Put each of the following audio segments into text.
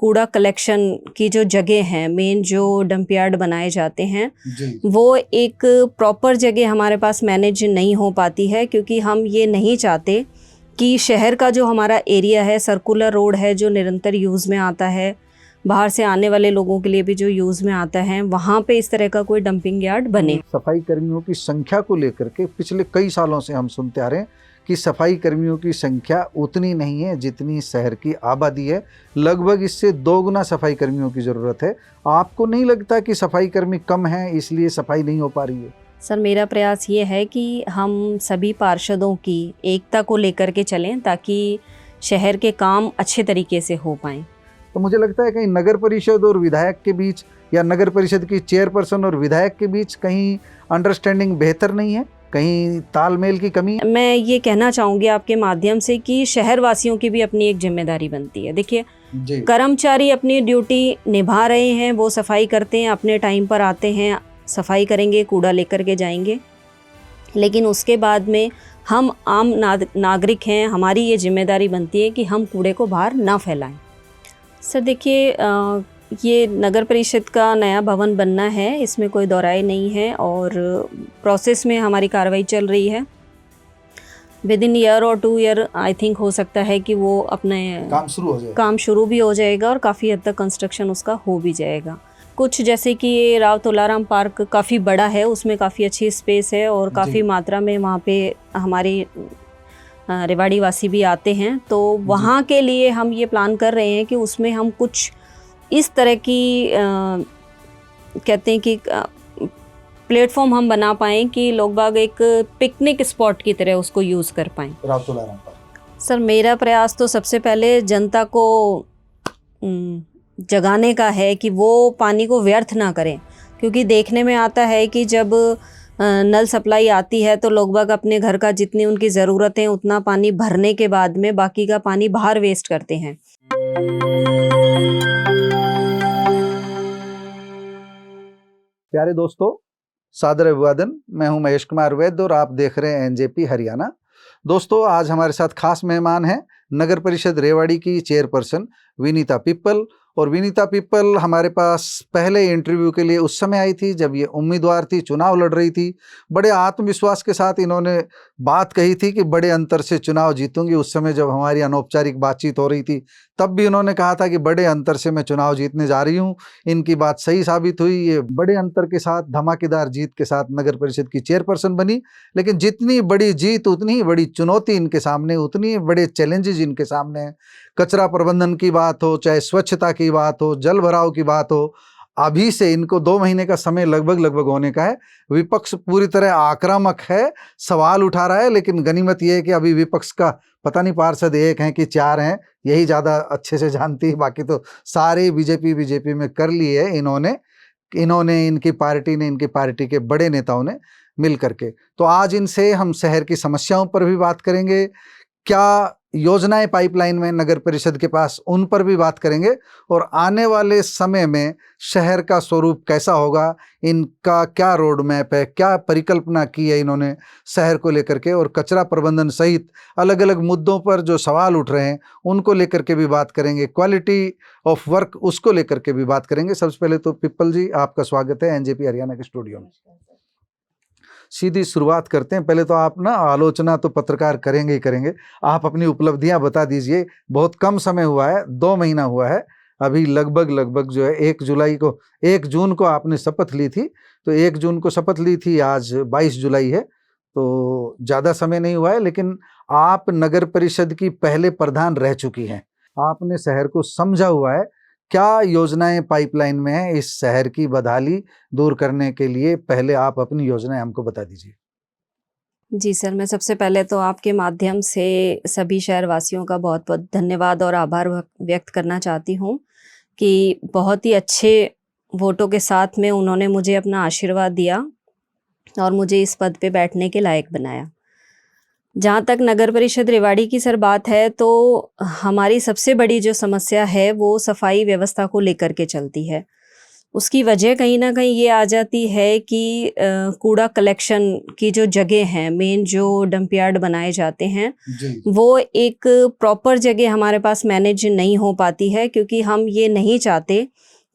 कूड़ा कलेक्शन की जो जगह हैं, मेन जो डंप यार्ड बनाए जाते हैं वो एक प्रॉपर जगह हमारे पास मैनेज नहीं हो पाती है, क्योंकि हम ये नहीं चाहते कि शहर का जो हमारा एरिया है, सर्कुलर रोड है जो निरंतर यूज़ में आता है, बाहर से आने वाले लोगों के लिए भी जो यूज़ में आता है, वहाँ पे इस तरह का कोई डंपिंग यार्ड बने। सफाई कर्मियों की संख्या को लेकर के पिछले कई सालों से हम सुनते आ रहे हैं कि सफाई कर्मियों की संख्या उतनी नहीं है जितनी शहर की आबादी है। लगभग इससे 2 गुना सफाई कर्मियों की ज़रूरत है। आपको नहीं लगता कि सफाई कर्मी कम हैं इसलिए सफाई नहीं हो पा रही है? सर, मेरा प्रयास ये है कि हम सभी पार्षदों की एकता को लेकर के चलें ताकि शहर के काम अच्छे तरीके से हो पाएं। तो मुझे लगता है कहीं नगर परिषद और विधायक के बीच या नगर परिषद की चेयरपर्सन और विधायक के बीच कहीं अंडरस्टैंडिंग बेहतर नहीं है, कहीं तालमेल की कमी है। मैं ये कहना चाहूँगी आपके माध्यम से कि शहरवासियों की भी अपनी एक जिम्मेदारी बनती है। देखिए, कर्मचारी अपनी ड्यूटी निभा रहे हैं, वो सफाई करते हैं, अपने टाइम पर आते हैं, सफाई करेंगे, कूड़ा लेकर के जाएंगे, लेकिन उसके बाद में हम आम नागरिक हैं, हमारी ये जिम्मेदारी बनती है कि हम कूड़े को बाहर ना फैलाएं। सर देखिए, ये नगर परिषद का नया भवन बनना है, इसमें कोई दौराई नहीं है और प्रोसेस में हमारी कार्रवाई चल रही है। विद इन ईयर और 2 ईयर आई थिंक हो सकता है कि वो अपने काम शुरू भी हो जाएगा और काफ़ी हद तक कंस्ट्रक्शन उसका हो भी जाएगा। कुछ जैसे कि ये राव तुलाराम पार्क काफ़ी बड़ा है, उसमें काफ़ी अच्छी स्पेस है और काफ़ी मात्रा में वहाँ पे हमारे रेवाड़ी वासी भी आते हैं, तो वहाँ के लिए हम ये प्लान कर रहे हैं कि उसमें हम कुछ इस तरह की कहते हैं कि प्लेटफॉर्म हम बना पाएँ कि लोग बाग एक पिकनिक स्पॉट की तरह उसको यूज़ कर पाएँ। राव तुलाराम पार्क। सर, मेरा प्रयास तो सबसे पहले जनता को जगाने का है कि वो पानी को व्यर्थ ना करें, क्योंकि देखने में आता है कि जब नल सप्लाई आती है तो लोग बाग अपने घर का जितनी उनकी ज़रूरत है उतना पानी भरने के बाद में बाकी का पानी बाहर वेस्ट करते हैं। प्यारे दोस्तों, सादर अभिवादन। मैं हूं महेश कुमार वैद्य और आप देख रहे हैं एनजेपी हरियाणा। दोस्तों, आज हमारे साथ खास मेहमान हैं नगर परिषद रेवाड़ी की चेयरपर्सन विनीता पिप्पल। और विनीता पिप्पल हमारे पास पहले इंटरव्यू के लिए उस समय आई थी जब ये उम्मीदवार थी, चुनाव लड़ रही थी। बड़े आत्मविश्वास के साथ इन्होंने बात कही थी कि बड़े अंतर से चुनाव जीतूंगी। उस समय जब हमारी अनौपचारिक बातचीत हो रही थी तब भी उन्होंने कहा था कि बड़े अंतर से मैं चुनाव जीतने जा रही हूँ। इनकी बात सही साबित हुई, ये बड़े अंतर के साथ धमाकेदार जीत के साथ नगर परिषद की चेयरपर्सन बनी। लेकिन जितनी बड़ी जीत उतनी ही बड़ी चुनौती इनके सामने, उतनी ही बड़े चैलेंजेस इनके सामने हैं। कचरा प्रबंधन की बात हो, चाहे स्वच्छता की बात हो, जल भराव की बात हो, अभी से इनको 2 महीने का समय लगभग होने का है। विपक्ष पूरी तरह आक्रामक है, सवाल उठा रहा है, लेकिन गनीमत यह है कि अभी विपक्ष का पता नहीं पार्षद 1 हैं कि 4 हैं, यही ज़्यादा अच्छे से जानती है। बाकी तो सारे बीजेपी में कर लिए है इन्होंने इनकी पार्टी ने, इनकी पार्टी के बड़े नेताओं ने मिल करके। तो आज इनसे हम शहर की समस्याओं पर भी बात करेंगे, क्या योजनाएं पाइपलाइन में नगर परिषद के पास, उन पर भी बात करेंगे। और आने वाले समय में शहर का स्वरूप कैसा होगा, इनका क्या रोड मैप है, क्या परिकल्पना की है इन्होंने शहर को लेकर के, और कचरा प्रबंधन सहित अलग अलग मुद्दों पर जो सवाल उठ रहे हैं उनको लेकर के भी बात करेंगे। क्वालिटी ऑफ वर्क, उसको लेकर के भी बात करेंगे। सबसे पहले तो पिप्पल जी, आपका स्वागत है एनजेपी हरियाणा के स्टूडियो में। सीधी शुरुआत करते हैं। पहले तो आप ना, आलोचना तो पत्रकार करेंगे ही करेंगे, आप अपनी उपलब्धियां बता दीजिए। बहुत कम समय हुआ है, 2 महीना हुआ है अभी, लगभग जो है 1 जून को आपने शपथ ली थी। तो 1 जून को शपथ ली थी, आज 22 जुलाई है, तो ज़्यादा समय नहीं हुआ है। लेकिन आप नगर परिषद की पहले प्रधान रह चुकी हैं, आपने शहर को समझा हुआ है। क्या योजनाएं पाइपलाइन में है इस शहर की बदहाली दूर करने के लिए? पहले आप अपनी योजनाएं हमको बता दीजिए। जी सर, मैं सबसे पहले तो आपके माध्यम से सभी शहरवासियों का बहुत बहुत धन्यवाद और आभार व्यक्त करना चाहती हूँ कि बहुत ही अच्छे वोटों के साथ में उन्होंने मुझे अपना आशीर्वाद दिया और मुझे इस पद पे बैठने के लायक बनाया। जहाँ तक नगर परिषद रेवाड़ी की सर बात है, तो हमारी सबसे बड़ी जो समस्या है वो सफाई व्यवस्था को लेकर के चलती है। उसकी वजह कहीं ना कहीं ये आ जाती है कि कूड़ा कलेक्शन की जो जगह हैं, मेन जो डंप यार्ड बनाए जाते हैं जी। वो एक प्रॉपर जगह हमारे पास मैनेज नहीं हो पाती है, क्योंकि हम ये नहीं चाहते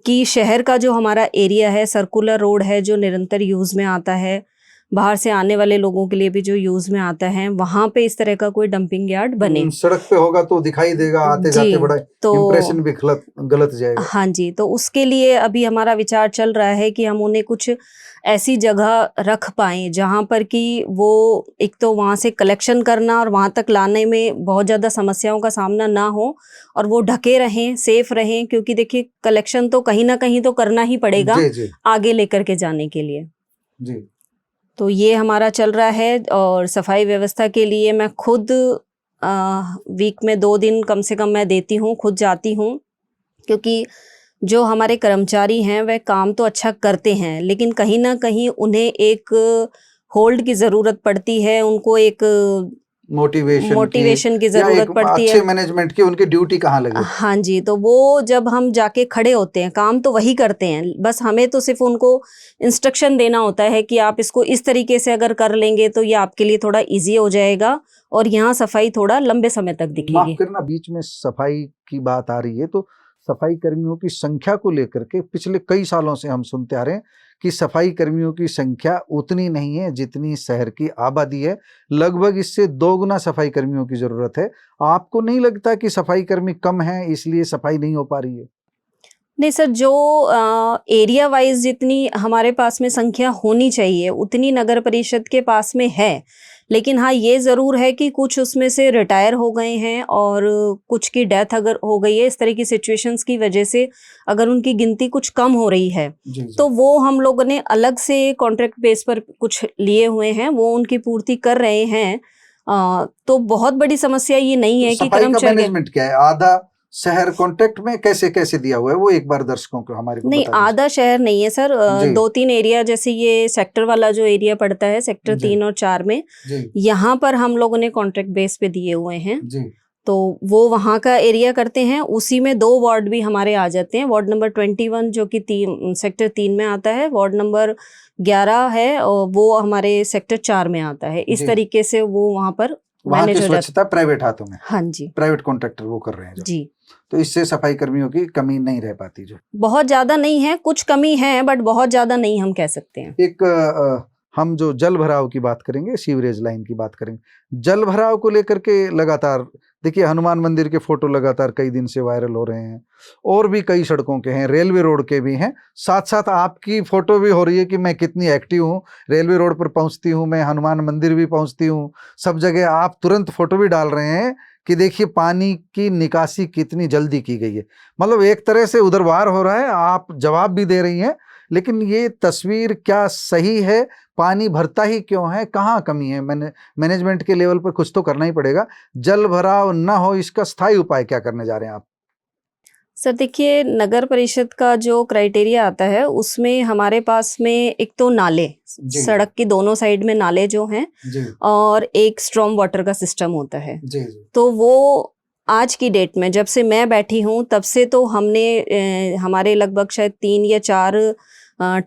कि शहर का जो हमारा एरिया है, सर्कुलर रोड है जो निरंतर यूज़ में आता है, बाहर से आने वाले लोगों के लिए भी जो यूज़ में आता है, वहाँ पे इस तरह का कोई डंपिंग यार्ड बने। सड़क पे होगा तो दिखाई देगा, आते जाते बड़ा इम्प्रेशन भी गलत जाएगा। हाँ जी, तो उसके लिए अभी हमारा विचार चल रहा है कि हम उन्हें कुछ ऐसी जगह रख पाएँ जहाँ पर कि वो एक तो वहाँ से कलेक्शन करना और वहाँ तक लाने में बहुत ज़्यादा समस्याओं का सामना ना हो, और वो ढके रहें, सेफ रहें, क्योंकि देखिए कलेक्शन तो कहीं ना कहीं तो करना ही पड़ेगा जी जी। आगे लेकर के जाने के लिए जी। तो ये हमारा चल रहा है। और सफाई व्यवस्था के लिए मैं खुद वीक में 2 दिन कम से कम मैं देती हूँ, खुद जाती हूँ, क्योंकि जो हमारे कर्मचारी हैं वह काम तो अच्छा करते हैं, लेकिन कहीं ना कहीं उन्हें एक होल्ड की ज़रूरत पड़ती है, उनको एक मोटिवेशन की ज़रूरत पड़ती है, अच्छे मैनेजमेंट की उनकी ड्यूटी कहाँ लगे। हाँ जी, तो वो जब हम जाके खड़े होते हैं, काम तो वही करते हैं, बस हमें तो सिर्फ उनको इंस्ट्रक्शन देना होता है कि आप इसको इस तरीके से अगर कर लेंगे तो ये आपके लिए थोड़ा इजी हो जाएगा और यहाँ सफाई थोड़ा लंबे समय तक दिखेगी। माफ करना, बीच में सफाई की बात आ रही है तो सफाई कर्मियों की संख्या को लेकर के पिछले कई सालों से हम सुनते आ रहे हैं कि सफाई कर्मियों की संख्या उतनी नहीं है जितनी शहर की आबादी है, लगभग इससे 2 गुना सफाई कर्मियों की जरूरत है। आपको नहीं लगता कि सफाई कर्मी कम है इसलिए सफाई नहीं हो पा रही है? नहीं सर, जो एरिया वाइज जितनी हमारे पास में संख्या होनी चाहिए उतनी नगर परिषद के पास में है, लेकिन हाँ ये ज़रूर है कि कुछ उसमें से रिटायर हो गए हैं और कुछ की डेथ अगर हो गई है, इस तरह की सिचुएशंस की वजह से अगर उनकी गिनती कुछ कम हो रही है जी। तो वो हम लोगों ने अलग से कॉन्ट्रैक्ट बेस पर कुछ लिए हुए हैं, वो उनकी पूर्ति कर रहे हैं। तो बहुत बड़ी समस्या ये नहीं है कि कर्मचारी मैनेजमेंट क्या है, आधा शहर कॉन्ट्रैक्ट में कैसे कैसे दिया हुआ है वो एक बार दर्शकों को हमारे को नहीं, आधा शहर नहीं है सर, 2-3 एरिया, जैसे ये सेक्टर वाला जो एरिया पड़ता है सेक्टर 3 और 4 में, यहाँ पर हम लोगों ने कॉन्ट्रैक्ट बेस पे दिए हुए हैं जी। तो वो वहाँ का एरिया करते हैं, उसी में 2 वार्ड भी हमारे आ जाते हैं, वार्ड नंबर 21 जो कि सेक्टर 3 में आता है, वार्ड नंबर 11 है और वो हमारे सेक्टर 4 में आता है। इस तरीके से वो वहाँ पर वहाँ की स्वच्छता प्राइवेट हाथों में, हाँ जी, प्राइवेट कॉन्ट्रैक्टर वो कर रहे हैं जी। तो इससे सफाई कर्मियों की कमी नहीं रह पाती, जो बहुत ज्यादा नहीं है, कुछ कमी है बट बहुत ज्यादा नहीं हम कह सकते हैं। एक हम जो जल भराव की बात करेंगे, सीवरेज लाइन की बात करेंगे, जल भराव को लेकर के लगातार देखिए हनुमान मंदिर के फोटो लगातार कई दिन से वायरल हो रहे हैं, और भी कई सड़कों के हैं, रेलवे रोड के भी हैं, साथ साथ आपकी फोटो भी हो रही है कि मैं कितनी एक्टिव हूँ, रेलवे रोड पर पहुँचती हूँ, मैं हनुमान मंदिर भी पहुँचती हूँ, सब जगह आप तुरंत फोटो भी डाल रहे हैं कि देखिए पानी की निकासी कितनी जल्दी की गई है। मतलब एक तरह से उधरवार हो रहा है, आप जवाब भी दे रही हैं, लेकिन ये तस्वीर क्या सही है? पानी भरता ही क्यों है? कहाँ कमी है? मैनेजमेंट के लेवल पर कुछ तो करना ही पड़ेगा। जल भराव न हो इसका स्थायी उपाय क्या करने जा रहे हैं आप? सर देखिए, नगर परिषद का जो क्राइटेरिया आता है उसमें हमारे पास में एक तो नाले, सड़क की दोनों साइड में नाले जो हैं, और एक स्ट्रॉम वाटर का सिस्टम होता है। तो वो आज की डेट में जब से मैं बैठी हूँ तब से तो हमने हमारे लगभग शायद 3 या 4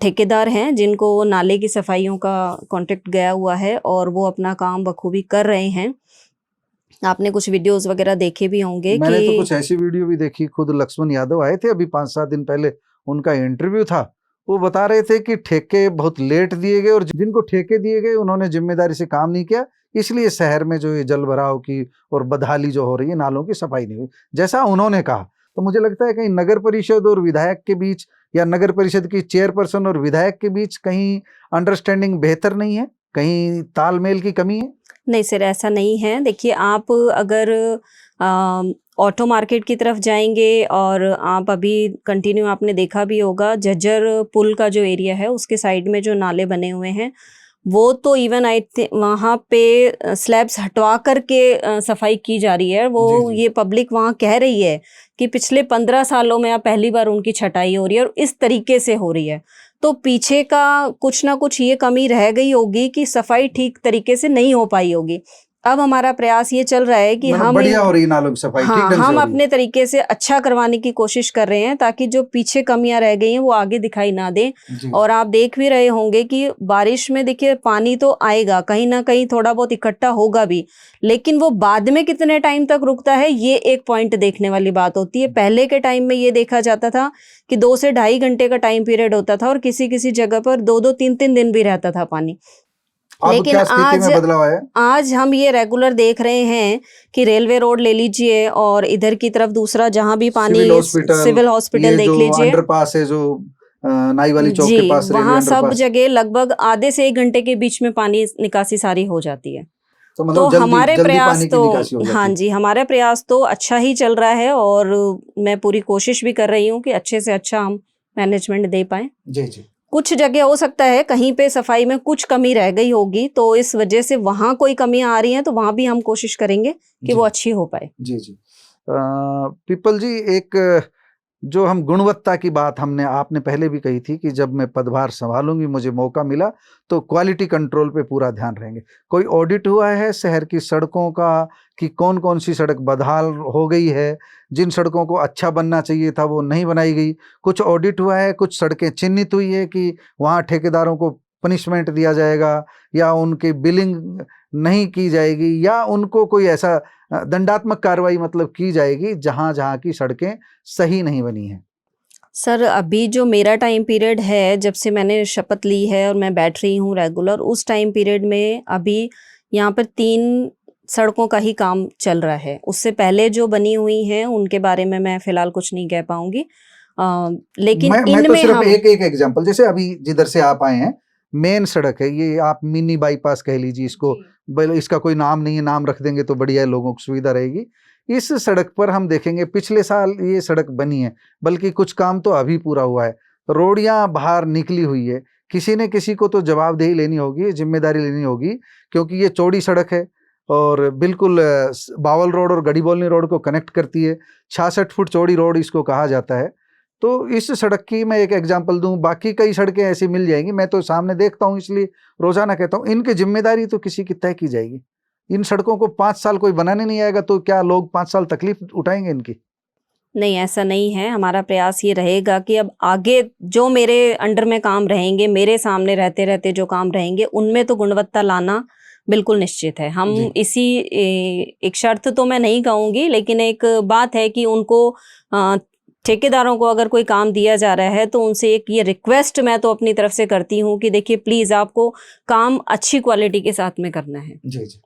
ठेकेदार हैं जिनको नाले की सफाइयों का कॉन्ट्रैक्ट गया हुआ है और वो अपना काम बखूबी कर रहे हैं। आपने कुछ वीडियोस वगैरह देखे भी होंगे। मैंने तो कुछ ऐसी वीडियो भी देखी, खुद लक्ष्मण यादव आए थे अभी 5-7 दिन पहले, उनका इंटरव्यू था, वो बता रहे थे कि ठेके बहुत लेट दिए गए और जिनको ठेके दिए गए उन्होंने जिम्मेदारी से काम नहीं किया, इसलिए शहर में जो ये जल भराव की और बदहाली जो हो रही है, नालों की सफाई नहीं हुई जैसा उन्होंने कहा। तो मुझे लगता है कहीं नगर परिषद और विधायक के बीच या नगर परिषद की चेयरपर्सन और विधायक के बीच कहीं अंडरस्टैंडिंग बेहतर नहीं है, कहीं तालमेल की कमी है? नहीं सर, ऐसा नहीं है। देखिए, आप अगर ऑटो मार्केट की तरफ जाएंगे और आप अभी कंटिन्यू आपने देखा भी होगा, झज्जर पुल का जो एरिया है उसके साइड में जो नाले बने हुए हैं वो तो इवन वहाँ पे स्लैब्स हटवा करके सफाई की जा रही है। वो जी। ये पब्लिक वहाँ कह रही है कि पिछले 15 सालों में अब पहली बार उनकी छटाई हो रही है और इस तरीके से हो रही है। तो पीछे का कुछ ना कुछ ये कमी रह गई होगी कि सफाई ठीक तरीके से नहीं हो पाई होगी। अब हमारा प्रयास ये चल रहा है कि हम बढ़िया हो रही नालों की सफाई, हाँ, ठीक ढंग से हम हो रही अपने तरीके से अच्छा करवाने की कोशिश कर रहे हैं ताकि जो पीछे कमियां रह गई हैं वो आगे दिखाई ना दे। और आप देख भी रहे होंगे कि बारिश में देखिए पानी तो आएगा, कहीं ना कहीं थोड़ा बहुत इकट्ठा होगा भी, लेकिन वो बाद में कितने टाइम तक रुकता है ये एक पॉइंट देखने वाली बात होती है। पहले के टाइम में ये देखा जाता था कि 2 से ढाई घंटे का टाइम पीरियड होता था और किसी किसी जगह पर 2-2 3-3 दिन भी रहता था पानी। लेकिन आज हम ये रेगुलर देख रहे हैं कि रेलवे रोड ले लीजिए और इधर की तरफ दूसरा जहां भी पानी, सिविल हॉस्पिटल देख लीजिए, अंडरपास है जो नाई वाली चौक के पास, वहां सब जगह लगभग आधे से 1 घंटे के बीच में पानी निकासी सारी हो जाती है। तो हमारे प्रयास तो हाँ जी, हमारा प्रयास तो अच्छा ही चल रहा है और मैं पूरी कोशिश भी कर रही हूँ कि अच्छे से अच्छा हम मैनेजमेंट दे पाए। जी जी। कुछ जगह हो सकता है कहीं पे सफाई में कुछ कमी रह गई होगी, तो इस वजह से वहां कोई कमियां आ रही हैं तो वहां भी हम कोशिश करेंगे कि वो अच्छी हो पाए। जी जी। पीपल जी, एक जो हम गुणवत्ता की बात हमने आपने पहले भी कही थी कि जब मैं पदभार संभालूंगी, मुझे मौका मिला तो क्वालिटी कंट्रोल पे पूरा ध्यान रहेंगे। कोई ऑडिट हुआ है शहर की सड़कों का कि कौन कौन सी सड़क बदहाल हो गई है, जिन सड़कों को अच्छा बनना चाहिए था वो नहीं बनाई गई? कुछ ऑडिट हुआ है, कुछ सड़कें चिन्हित हुई है कि वहाँ ठेकेदारों को पनिशमेंट दिया जाएगा या उनकी बिलिंग नहीं की जाएगी या उनको कोई ऐसा दंडात्मक कार्रवाई मतलब की जाएगी जहां जहां की सड़कें सही नहीं बनी हैं? सर, अभी जो मेरा टाइम पीरियड है, जब से मैंने शपथ ली है और मैं बैठ रही हूँ रेगुलर, उस टाइम पीरियड में अभी यहाँ पर 3 सड़कों का ही काम चल रहा है। उससे पहले जो बनी हुई हैं उनके बारे में मैं फिलहाल कुछ नहीं कह पाऊंगी, लेकिन मैं तो सिर्फ एक एग्जांपल, जैसे अभी जिधर से आप आए हैं मेन सड़क है ये, आप मिनी बाईपास कह लीजिए इसको, इसका कोई नाम नहीं है, नाम रख देंगे तो बढ़िया है, लोगों को सुविधा रहेगी। इस सड़क पर हम देखेंगे पिछले साल ये सड़क बनी है, बल्कि कुछ काम तो अभी पूरा हुआ है, रोडियां बाहर निकली हुई है। किसी ने किसी को तो जवाबदेही लेनी होगी, जिम्मेदारी लेनी होगी, क्योंकि ये चौड़ी सड़क है और बिल्कुल बावल रोड और गढ़ीबोलनी रोड को कनेक्ट करती है। 66 फुट चौड़ी रोड इसको कहा जाता है। तो इस सड़क की मैं एक एग्जांपल दूं, बाकी कई सड़कें ऐसी मिल जाएंगी, मैं तो सामने देखता हूं इसलिए रोजाना कहता हूं इनकी जिम्मेदारी तो किसी की तय की जाएगी। इन सड़कों को 5 साल कोई बनाने नहीं आएगा तो क्या लोग 5 साल तकलीफ उठाएंगे इनकी? नहीं, ऐसा नहीं है। हमारा प्रयास ये रहेगा कि अब आगे जो मेरे अंडर में काम रहेंगे, मेरे सामने रहते रहते जो काम रहेंगे, उनमें तो गुणवत्ता लाना बिल्कुल निश्चित है। हम इसी एक शर्त तो मैं नहीं कहूँगी, लेकिन एक बात है कि उनको ठेकेदारों को अगर कोई काम दिया जा रहा है तो उनसे एक ये रिक्वेस्ट मैं तो अपनी तरफ से करती हूँ कि देखिए प्लीज आपको काम अच्छी क्वालिटी के साथ में करना है। जी जी।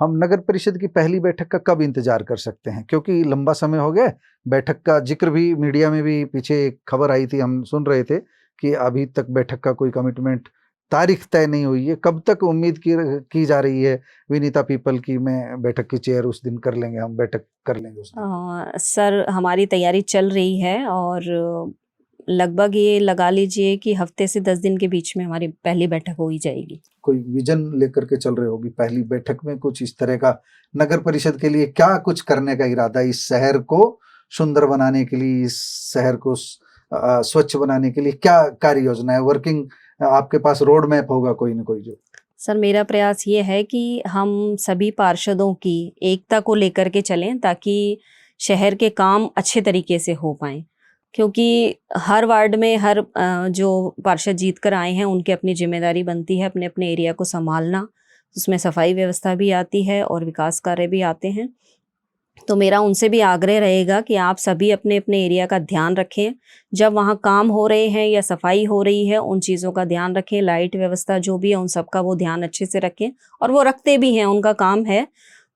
हम नगर परिषद की पहली बैठक का कब इंतजार कर सकते हैं, क्योंकि लंबा समय हो गया, बैठक का जिक्र भी मीडिया में भी पीछे एक खबर आई थी, हम सुन रहे थे कि अभी तक बैठक का कोई कमिटमेंट, तारीख तय नहीं हुई है। कब तक उम्मीद की जा रही है विनीता पीपल की मैं बैठक की चेयर उस दिन कर लेंगे, हम बैठक कर लेंगे उस दिन? सर, हमारी तैयारी चल रही है और लगभग ये लगा लीजिए कि हफ्ते से 10 दिन के बीच में हमारी पहली बैठक हो ही जाएगी। कोई विजन लेकर के चल रहे होगी पहली बैठक में, कुछ इस तरह का नगर परिषद के लिए क्या कुछ करने का इरादा, इस शहर को सुंदर बनाने के लिए, इस शहर को स्वच्छ बनाने के लिए क्या कार्य योजना है, वर्किंग आपके पास रोड मैप होगा कोई ना कोई? जो सर, मेरा प्रयास ये है कि हम सभी पार्षदों की एकता को लेकर के चलें ताकि शहर के काम अच्छे तरीके से हो पाएं, क्योंकि हर वार्ड में हर जो पार्षद जीत कर आए हैं उनकी अपनी जिम्मेदारी बनती है अपने अपने एरिया को संभालना। उसमें सफाई व्यवस्था भी आती है और विकास कार्य भी आते हैं। तो मेरा उनसे भी आग्रह रहेगा कि आप सभी अपने अपने एरिया का ध्यान रखें, जब वहाँ काम हो रहे हैं या सफाई हो रही है उन चीज़ों का ध्यान रखें, लाइट व्यवस्था जो भी है उन सब का वो ध्यान अच्छे से रखें, और वो रखते भी हैं, उनका काम है।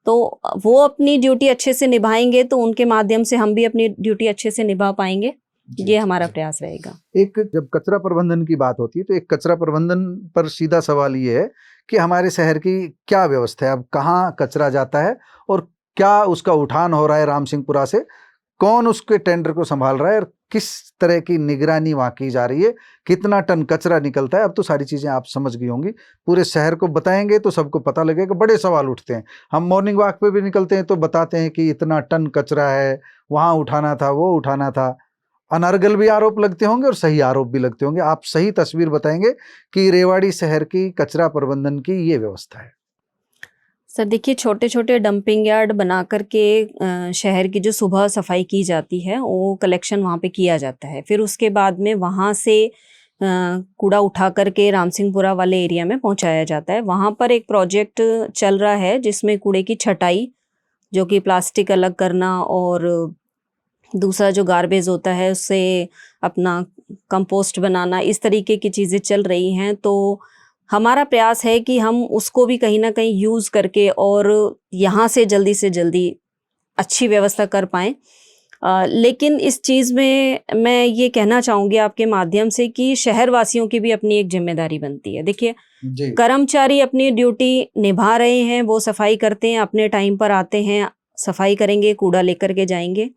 तो वो अपनी ड्यूटी अच्छे से निभाएंगे तो उनके माध्यम से हम भी अपनी ड्यूटी अच्छे से निभा पाएंगे। ये हमारा प्रयास रहेगा। एक जब कचरा प्रबंधन की बात होती है तो एक कचरा प्रबंधन पर सीधा सवाल ये है कि हमारे शहर की क्या व्यवस्था है, अब कहाँ कचरा जाता है और क्या उसका उठान हो रहा है राम सिंहपुरा से, कौन उसके टेंडर को संभाल रहा है और किस तरह की निगरानी वहाँ की जा रही है, कितना टन कचरा निकलता है। अब तो सारी चीज़ें आप समझ गई होंगी, पूरे शहर को बताएंगे तो सबको पता लगेगा। बड़े सवाल उठते हैं, हम मॉर्निंग वॉक पे भी निकलते हैं तो बताते हैं कि इतना टन कचरा है, वहाँ उठाना था, वो उठाना था। अनर्गल भी आरोप लगते होंगे और सही आरोप भी लगते होंगे। आप सही तस्वीर बताएंगे कि रेवाड़ी शहर की कचरा प्रबंधन की ये व्यवस्था है। सर देखिए, छोटे छोटे डंपिंग यार्ड बना करके शहर की जो सुबह सफाई की जाती है वो कलेक्शन वहाँ पे किया जाता है। फिर उसके बाद में वहाँ से कूड़ा उठा करके राम सिंहपुरा वाले एरिया में पहुँचाया जाता है। वहाँ पर एक प्रोजेक्ट चल रहा है जिसमें कूड़े की छटाई, जो कि प्लास्टिक अलग करना और दूसरा जो गार्बेज होता है उससे अपना कंपोस्ट बनाना, इस तरीके की चीज़ें चल रही हैं। तो हमारा प्रयास है कि हम उसको भी कहीं न कहीं यूज़ करके और यहाँ से जल्दी अच्छी व्यवस्था कर पाएँ। लेकिन इस चीज़ में मैं ये कहना चाहूँगी आपके माध्यम से कि शहरवासियों की भी अपनी एक ज़िम्मेदारी बनती है। देखिए, कर्मचारी अपनी ड्यूटी निभा रहे हैं, वो सफाई करते हैं, अपने टाइम पर आते हैं, सफाई करेंगे, कूड़ा लेकर के जाएँगे।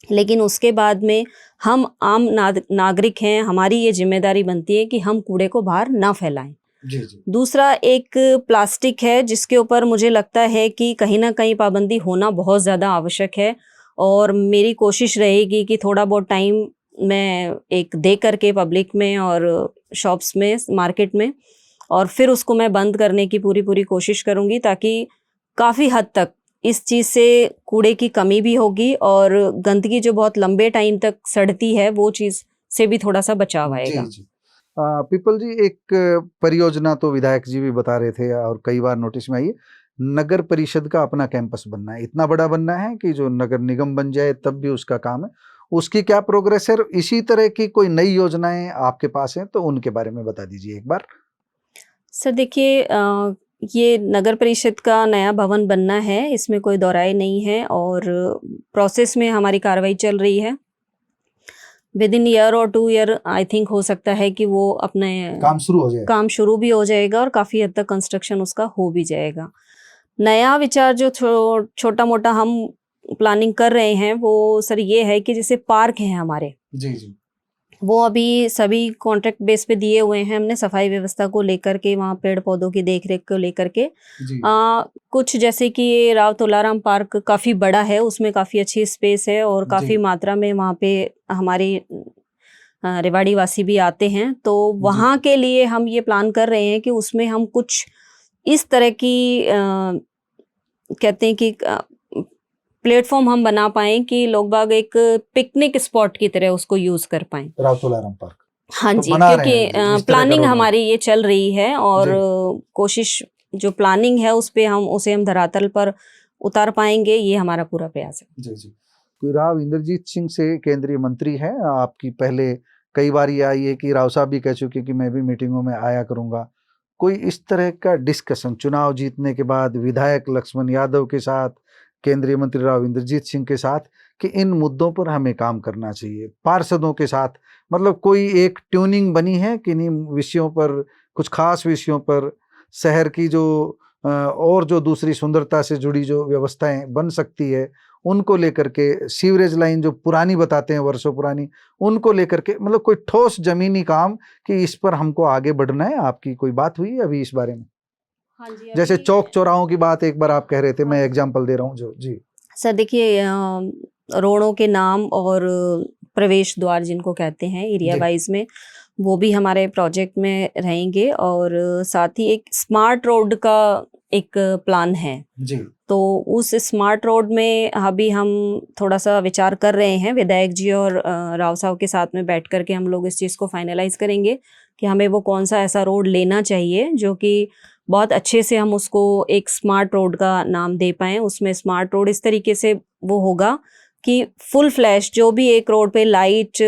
लेकिन उसके बाद में हम आम नागरिक हैं, हमारी ये ज़िम्मेदारी बनती है कि हम कूड़े को बाहर ना फैलाएँ। जी, जी। दूसरा एक प्लास्टिक है जिसके ऊपर मुझे लगता है कि कहीं न कहीं पाबंदी होना बहुत ज़्यादा आवश्यक है और मेरी कोशिश रहेगी कि थोड़ा बहुत टाइम मैं एक दे करके पब्लिक में और शॉप्स में, मार्केट में, और फिर उसको मैं बंद करने की पूरी कोशिश करूँगी ताकि काफ़ी हद तक इस चीज़ से कूड़े की कमी भी होगी और गंदगी जो बहुत लंबे टाइम तक सड़ती है वो चीज़ से भी थोड़ा-सा बचाव आएगा। जी, जी। पीपल जी, एक परियोजना तो विधायक जी भी बता रहे थे और कई बार नोटिस में आई है, नगर परिषद का अपना कैंपस बनना है। इतना बड़ा बनना है कि जो नगर निगम बन जाए तब भी उसका काम है। उसकी क्या प्रोग्रेस है? इसी तरह की कोई नई योजनाएं आपके पास हैं तो उनके बारे में बता दीजिए एक बार। सर देखिए, ये नगर परिषद का नया भवन बनना है, इसमें कोई दो राय नहीं है और प्रोसेस में हमारी कार्रवाई चल रही है। विद इन ईयर और 2 ईयर आई थिंक हो सकता है कि वो अपने काम शुरू हो जाए। काम शुरू भी हो जाएगा और काफ़ी हद तक कंस्ट्रक्शन उसका हो भी जाएगा। नया विचार जो छोटा-मोटा हम प्लानिंग कर रहे हैं वो सर ये है कि जैसे पार्क हैं हमारे, जी, जी। वो अभी सभी कॉन्ट्रैक्ट बेस पे दिए हुए हैं हमने, सफाई व्यवस्था को लेकर के, वहाँ पेड़ पौधों की देख-रेख को लेकर के। जी। कुछ जैसे कि ये राव तुलाराम पार्क काफ़ी बड़ा है, उसमें काफ़ी अच्छी स्पेस है और काफ़ी मात्रा में वहाँ पे हमारे रेवाड़ी वासी भी आते हैं। तो वहाँ के लिए हम ये प्लान कर रहे हैं कि उसमें हम कुछ इस तरह की कहते हैं कि प्लेटफॉर्म हम बना पाएँ कि लोग बाग एक पिकनिक स्पॉट की तरह उसको यूज़ कर पाएँ। राव तुलाराम पार्क। हाँ तो जी, बना रहे हैं क्योंकि इस तरह का प्लानिंग रोड मैप। हमारी ये चल रही है और कोशिश जो प्लानिंग है उस पे हम धरातल पर उतार पाएँगे, ये हमारा पूरा प्रयास है। जी, जी। कोई राव इंद्रजीत सिंह से केंद्रीय मंत्री हैं आपकी, पहले कई बार ये आई है कि राव साहब भी कह चुके कि मैं भी मीटिंगों में आया करूँगा। कोई इस तरह का डिस्कशन चुनाव जीतने के बाद विधायक लक्ष्मण यादव के साथ, केंद्रीय मंत्री राव इंद्रजीत सिंह के साथ, कि इन मुद्दों पर हमें काम करना चाहिए, पार्षदों के साथ, मतलब कोई एक ट्यूनिंग बनी है कि नहीं विषयों पर, कुछ खास विषयों पर, शहर की जो और जो दूसरी सुंदरता से जुड़ी जो व्यवस्थाएं बन सकती है उनको लेकर के, सीवरेज लाइन जो पुरानी बताते हैं वर्षों पुरानी, उनको लेकर के, मतलब कोई ठोस जमीनी काम कि इस पर हमको आगे बढ़ना है। आपकी कोई बात हुई अभी इस बारे में? हाँ जी, जैसे चौक चौराहों की बात एक बार आप कह रहे थे, मैं एग्जांपल दे रहा हूँ जो। जी सर देखिए, रोडों के नाम और प्रवेश द्वार जिनको कहते हैं एरिया वाइज में, वो भी हमारे प्रोजेक्ट में रहेंगे और साथ ही एक स्मार्ट रोड का एक प्लान है जी। तो उस स्मार्ट रोड में अभी हम थोड़ा सा विचार कर रहे हैं, विधायक जी और राव साहब के साथ में बैठ कर के हम लोग इस चीज़ को फाइनलाइज करेंगे कि हमें वो कौन सा ऐसा रोड लेना चाहिए जो कि बहुत अच्छे से हम उसको एक स्मार्ट रोड का नाम दे पाएँ। उसमें स्मार्ट रोड इस तरीके से वो होगा कि फुल फ्लैश जो भी एक रोड पे लाइट,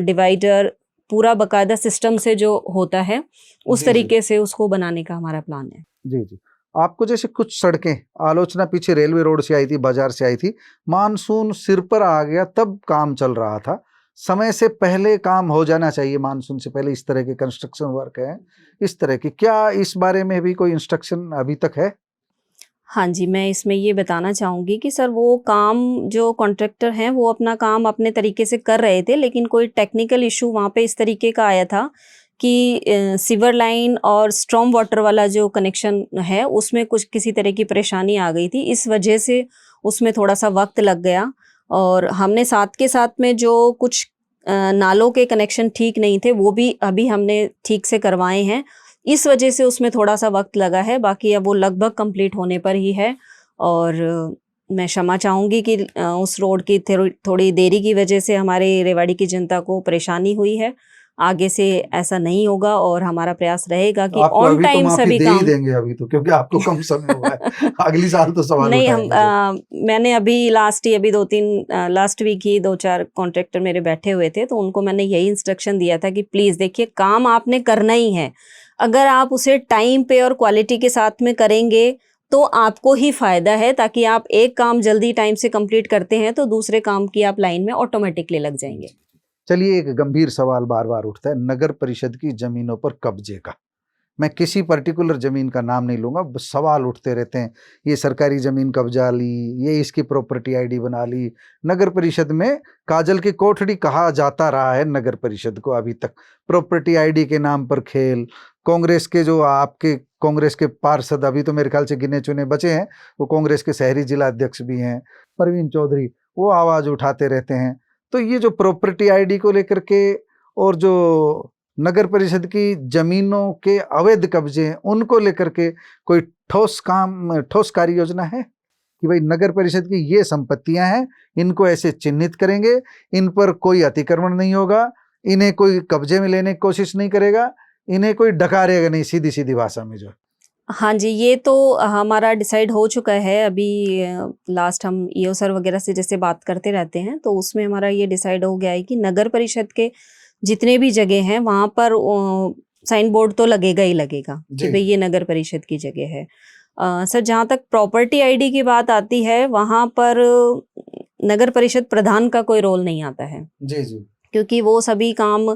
डिवाइडर, पूरा बाकायदा सिस्टम से जो होता है उस तरीके से उसको बनाने का हमारा प्लान है। जी, जी। आपको जैसे कुछ सड़कें, आलोचना पीछे रेलवे रोड से आई थी, बाजार से आई थी, मानसून सिर पर आ गया तब काम चल रहा था, समय से पहले काम हो जाना चाहिए, मानसून से पहले इस तरह के कंस्ट्रक्शन वर्क है, इस तरह की, क्या इस बारे में भी कोई इंस्ट्रक्शन अभी तक है? हाँ जी, मैं इसमें ये बताना चाहूँगी कि सर वो काम जो कॉन्ट्रैक्टर हैं वो अपना काम अपने तरीके से कर रहे थे, लेकिन कोई टेक्निकल इशू वहाँ पे इस तरीके का आया था कि सीवर लाइन और स्टॉर्म वाटर वाला जो कनेक्शन है उसमें कुछ किसी तरह की परेशानी आ गई थी। इस वजह से उसमें थोड़ा-सा वक़्त लग गया और हमने साथ के साथ में जो कुछ नालों के कनेक्शन ठीक नहीं थे वो भी अभी हमने ठीक से करवाए हैं। इस वजह से उसमें थोड़ा सा वक्त लगा है। बाकी अब वो लगभग कंप्लीट होने पर ही है और मैं क्षमा चाहूँगी कि उस रोड की थोड़ी देरी की वजह से हमारे रेवाड़ी की जनता को परेशानी हुई है। आगे से ऐसा नहीं होगा और हमारा प्रयास रहेगा कि ऑन टाइम सभी काम देंगे अभी तो, क्योंकि आपको कम समय हुआ है। अगली साल तो सवाल नहीं हम मैंने अभी लास्ट वीक ही 2-4 कॉन्ट्रैक्टर मेरे बैठे हुए थे, तो उनको मैंने यही इंस्ट्रक्शन दिया था कि प्लीज़ देखिए काम आपने करना ही है, अगर आप उसे टाइम पे और क्वालिटी के साथ में करेंगे तो आपको ही फायदा है, ताकि आप एक काम जल्दी टाइम से कंप्लीट करते हैं तो दूसरे काम की आप लाइन में ऑटोमेटिकली लग जाएंगे। चलिए, एक गंभीर सवाल बार बार उठता है नगर परिषद की जमीनों पर कब्जे का। मैं किसी पर्टिकुलर जमीन का नाम नहीं लूंगा, सवाल उठते रहते हैं, ये सरकारी जमीन कब्जा ली, ये इसकी प्रॉपर्टी आईडी बना ली। नगर परिषद में काजल की कोठड़ी कहा जाता रहा है नगर परिषद को अभी तक। प्रॉपर्टी आईडी के नाम पर खेल। कांग्रेस के जो आपके कांग्रेस के पार्षद अभी तो मेरे ख्याल से गिने चुने बचे हैं, वो कांग्रेस के शहरी जिला अध्यक्ष भी हैं, परवीन चौधरी, वो आवाज उठाते रहते हैं। तो ये जो प्रॉपर्टी आईडी को लेकर के और जो नगर परिषद की जमीनों के अवैध कब्जे उनको लेकर के कोई ठोस कार्य योजना है कि भाई नगर परिषद की ये संपत्तियां हैं, इनको ऐसे चिन्हित करेंगे, इन पर कोई अतिक्रमण नहीं होगा, इन्हें कोई कब्जे में लेने की कोशिश नहीं करेगा, इन्हें कोई डकारेगा नहीं, सीधी सीधी भाषा में जो। हाँ जी, ये तो हमारा डिसाइड हो चुका है। अभी लास्ट हम ईओ सर वगैरह से जैसे बात करते रहते हैं, तो उसमें हमारा ये डिसाइड हो गया है कि नगर परिषद के जितने भी जगह हैं वहाँ पर साइन बोर्ड तो लगेगा ही लगेगा कि भाई ये नगर परिषद की जगह है। सर, जहाँ तक प्रॉपर्टी आईडी की बात आती है, वहाँ पर नगर परिषद प्रधान का कोई रोल नहीं आता है जी जी, क्योंकि वो सभी काम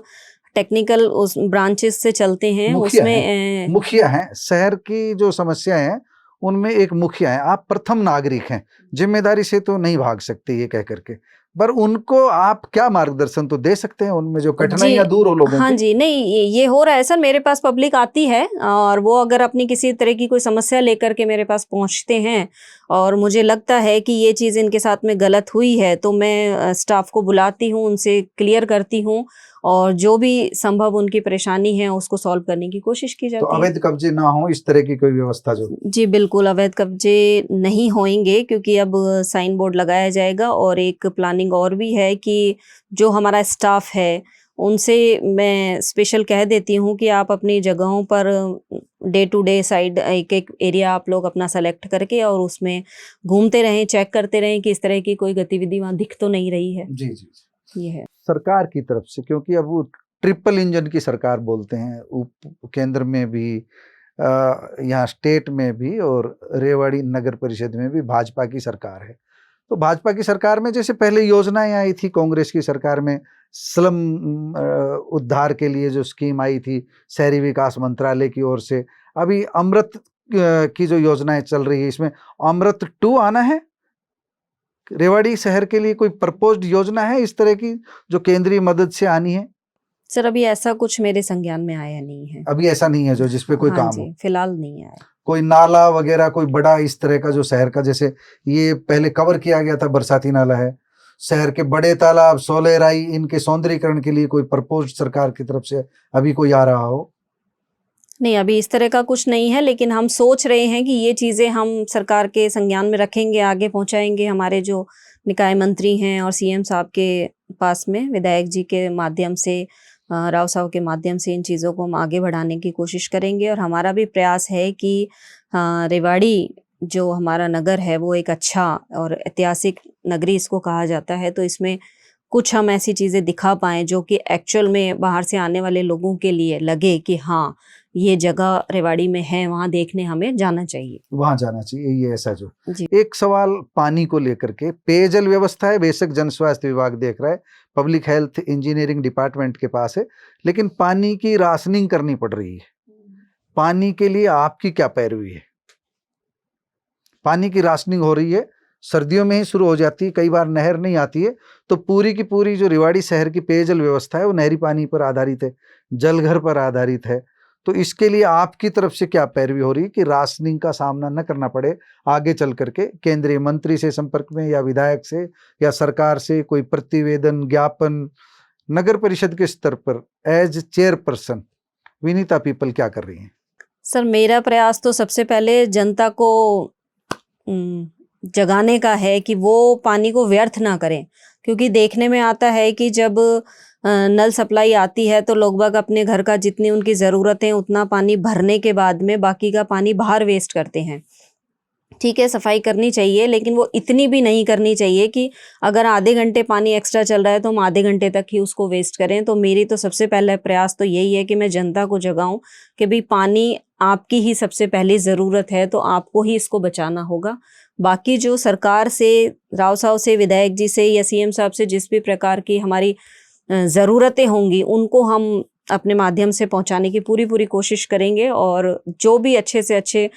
टेक्निकल उस ब्रांचेस से चलते हैं। उसमें मुखिया हैं, शहर की जो समस्याएं हैं उनमें एक मुखिया है। आप प्रथम नागरिक हैं, जिम्मेदारी से तो नहीं भाग सकते ये कह करके, पर उनको आप क्या मार्गदर्शन तो दे सकते हैं उनमें जो कठिनाइयां दूर हो लोगों हाँ जी, नहीं ये हो रहा है सर। मेरे पास पब्लिक आती है और वो अगर अपनी किसी तरह की कोई समस्या लेकर के मेरे पास पहुंचते हैं और मुझे लगता है कि ये चीज़ इनके साथ में गलत हुई है, तो मैं स्टाफ को बुलाती हूँ, उनसे क्लियर करती हूँ और जो भी संभव उनकी परेशानी है उसको सॉल्व करने की कोशिश की जाती है। तो अवैध कब्जे ना हो, इस तरह की कोई व्यवस्था जो? जी बिल्कुल, अवैध कब्जे नहीं होंगे, क्योंकि अब साइन बोर्ड लगाया जाएगा। और एक प्लानिंग और भी है कि जो हमारा स्टाफ है उनसे मैं स्पेशल कह देती हूँ कि आप अपनी जगहों पर डे टू डे साइड एक एरिया आप लोग अपना सेलेक्ट करके और उसमें घूमते रहें, चेक करते रहें कि इस तरह की कोई गतिविधि वहाँ दिख तो नहीं रही है। जी जी, ये है सरकार की तरफ से, क्योंकि अब वो ट्रिपल इंजन की सरकार बोलते हैं, केंद्र में भी, यहाँ स्टेट में भी और रेवाड़ी नगर परिषद में भी भाजपा की सरकार है। तो भाजपा की सरकार में जैसे पहले योजनाएं आई थी, कांग्रेस की सरकार में स्लम उद्धार के लिए जो स्कीम आई थी शहरी विकास मंत्रालय की ओर से, अभी अमृत की जो योजनाएं चल रही है, इसमें अमृत 2 आना है। रेवाड़ी शहर के लिए कोई प्रपोज्ड योजना है इस तरह की जो केंद्रीय मदद से आनी है? सर, अभी ऐसा कुछ मेरे संज्ञान में आया नहीं है। अभी ऐसा नहीं है जो जिसपे कोई काम हो? फिलहाल नहीं आया। कोई नाला वगैरह कोई बड़ा इस तरह का जो शहर का, जैसे ये पहले कवर किया गया था बरसाती नाला है, शहर के बड़े तालाब, सोलेराई, इनके सौंदर्यीकरण के लिए कोई प्रपोज सरकार की तरफ से अभी कोई आ रहा हो? नहीं, अभी इस तरह का कुछ नहीं है, लेकिन हम सोच रहे हैं कि ये चीज़ें हम सरकार के संज्ञान में रखेंगे, आगे पहुंचाएंगे। हमारे जो निकाय मंत्री हैं और सीएम साहब के पास में, विधायक जी के माध्यम से, राव साहब के माध्यम से इन चीज़ों को हम आगे बढ़ाने की कोशिश करेंगे। और हमारा भी प्रयास है कि रेवाड़ी जो हमारा नगर है वो एक अच्छा और ऐतिहासिक नगरी इसको कहा जाता है, तो इसमें कुछ हम ऐसी चीज़ें दिखा पाएँ जो कि एक्चुअल में बाहर से आने वाले लोगों के लिए लगे कि हाँ, ये जगह रेवाड़ी में है, वहाँ देखने हमें जाना चाहिए, वहाँ जाना चाहिए। ये ऐसा जो एक सवाल पानी को लेकर के, पेयजल व्यवस्था है, बेशक जन स्वास्थ्य विभाग देख रहा है, पब्लिक हेल्थ इंजीनियरिंग डिपार्टमेंट के पास है, लेकिन पानी की राशनिंग करनी पड़ रही है। पानी के लिए आपकी क्या पैरवी है? पानी की राशनिंग हो रही है, सर्दियों में ही शुरू हो जाती है, कई बार नहर नहीं आती है, तो पूरी की पूरी जो रेवाड़ी शहर की पेयजल व्यवस्था है वो नहरी पानी पर आधारित है, जलघर पर आधारित है। तो इसके लिए आपकी तरफ से क्या पैरवी हो रही है कि राशनिंग का सामना न करना पड़े आगे चल करके? केंद्रीय मंत्री से संपर्क में, या विधायक से, या सरकार से कोई प्रतिवेदन, ज्ञापन? नगर परिषद के स्तर पर एज चेयरपर्सन विनीता पीपल क्या कर रही हैं? सर मेरा प्रयास तो सबसे पहले जनता को जगाने का है कि वो पानी को व्यर्थ ना करें, क्योंकि देखने में आता है कि जब नल सप्लाई आती है तो लोग बाग अपने घर का जितनी उनकी ज़रूरत है उतना पानी भरने के बाद में बाकी का पानी बाहर वेस्ट करते हैं। ठीक है, सफाई करनी चाहिए, लेकिन वो इतनी भी नहीं करनी चाहिए कि अगर आधे घंटे पानी एक्स्ट्रा चल रहा है तो हम आधे घंटे तक ही उसको वेस्ट करें। तो मेरी तो सबसे पहला प्रयास तो यही है कि मैं जनता को जगाऊं कि भाई पानी आपकी ही सबसे पहली ज़रूरत है, तो आपको ही इसको बचाना होगा। बाकी जो सरकार से, राव साहब से, विधायक जी से या सीएम साहब से जिस भी प्रकार की हमारी ज़रूरतें होंगी उनको हम अपने माध्यम से पहुंचाने की पूरी कोशिश करेंगे। और जो भी अच्छे से अच्छे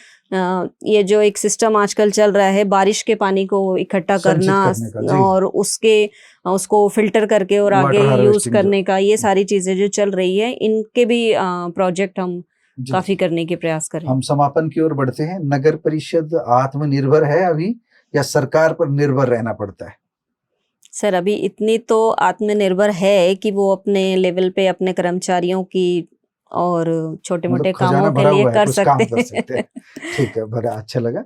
ये जो एक सिस्टम आजकल चल रहा है बारिश के पानी को इकट्ठा करना और उसको फिल्टर करके और आगे यूज करने का, ये सारी चीजें जो चल रही है इनके भी प्रोजेक्ट हम काफी करने के प्रयास करें। हम समापन की ओर बढ़ते हैं। नगर परिषद आत्मनिर्भर है अभी या सरकार पर निर्भर रहना पड़ता है? सर अभी इतनी तो आत्मनिर्भर है कि वो अपने लेवल पे अपने कर्मचारियों की और छोटे मोटे कामों के लिए कर सकते हैं। ठीक है, बड़ा अच्छा लगा।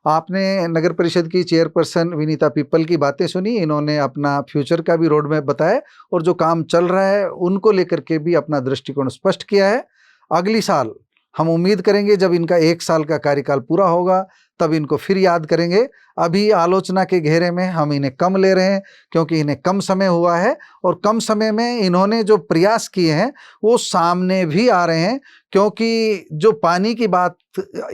आपने नगर परिषद की चेयरपर्सन विनीता पिप्पल की बातें सुनी। इन्होंने अपना फ्यूचर का भी रोड मैप बताया और जो काम चल रहा है उनको लेकर के भी अपना दृष्टिकोण स्पष्ट किया है। अगली साल हम उम्मीद करेंगे जब इनका 1 साल का कार्यकाल पूरा होगा तब इनको फिर याद करेंगे। अभी आलोचना के घेरे में हम इन्हें कम ले रहे हैं क्योंकि इन्हें कम समय हुआ है और कम समय में इन्होंने जो प्रयास किए हैं वो सामने भी आ रहे हैं, क्योंकि जो पानी की बात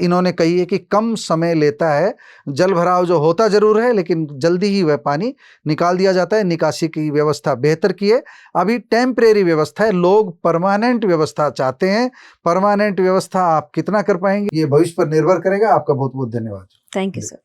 इन्होंने कही है कि कम समय लेता है, जल भराव जो होता जरूर है लेकिन जल्दी ही वह पानी निकाल दिया जाता है। निकासी की व्यवस्था बेहतर की है। अभी टेम्परेरी व्यवस्था है, लोग परमानेंट व्यवस्था चाहते हैं। परमानेंट व्यवस्था आप कितना कर पाएंगे ये भविष्य पर निर्भर करेगा। आपका बहुत बहुत धन्यवाद। Thank you sir.